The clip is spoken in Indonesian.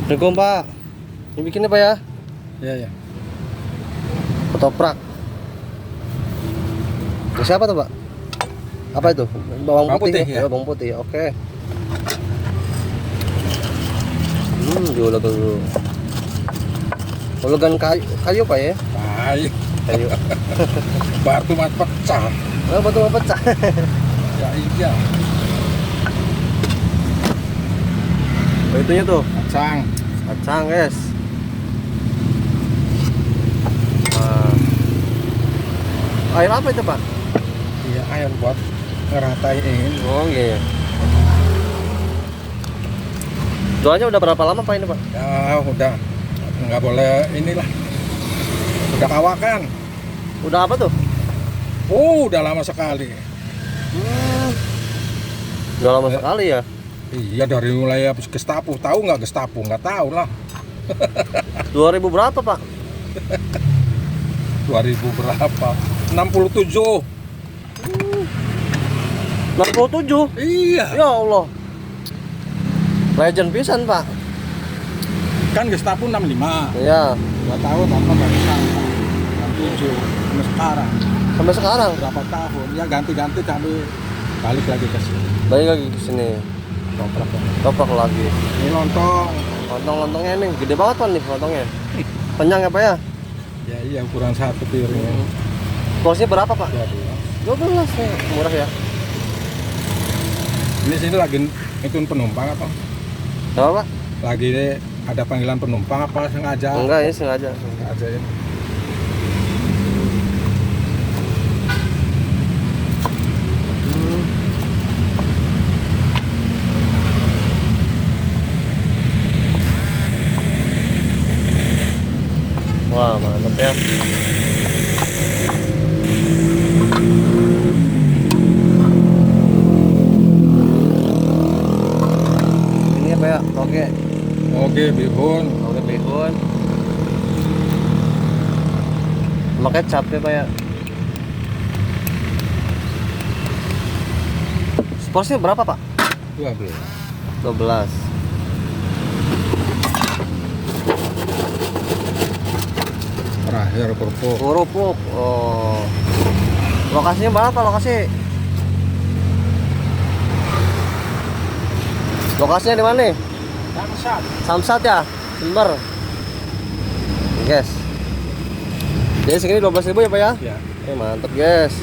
Assalamualaikum Pak. Ini bikinnya Pak ya? Iya ya. Ketoprak. Ini siapa tuh Pak? Apa itu? Bawang putih ya? Bawang putih. Oke. Diulek dulu. Ulegan kayu Pak ya? Kayu. Batu mat pecah. Oh, batu mau pecah. Ya iya. Oh, itunya tuh. Kacang Guys. Air apa itu Pak? iya, air buat ngeratain. Oh iya. Jualnya udah berapa lama Pak ini Pak? Ya udah nggak boleh inilah, udah kawakan. Udah apa tuh? Udah lama sekali. Udah lama sekali ya? Iya, dari mulai habis Gestapo. Tahu nggak Gestapo? Nggak tahu lah. 2000 berapa Pak? 2000 berapa? 67. 67? Iya. Ya Allah. Legend pisan Pak. Kan Gestapo 65. Iya. 2 tahun tanpa dari sana. 67 sampai sekarang. Sampai sekarang Berapa tahun? Ya ganti-ganti kami balik lagi ke sini. balik lagi ke sini. Toprak lagi. Ini lontong. Lontongnya ini gede banget Pak nih lontongnya. Kenyang ya Pak ya? Ya iya, ukuran 1 piring. Porsinya berapa Pak? 12. 12 nih, murah ya. Ini sini lagi ngitun penumpang apa? Apa Pak? Lagi ada panggilan penumpang apa sengaja? Enggak, ini sengaja. Sengaja ya. Wah, mantap ya. Ini apa ya? Oke, bihun. Oke, bihun. Sama kecap ya Pak ya. Porsinya berapa Pak? 12. 12. Terakhir kerupuk. Kerupuk. Oh. Lokasinya mana Pak? Lokasinya di mana nih? Samsat. Samsat ya? Jember. Guys. Jadi segini 12.000 ya Pak ya? Ya. Mantap guys.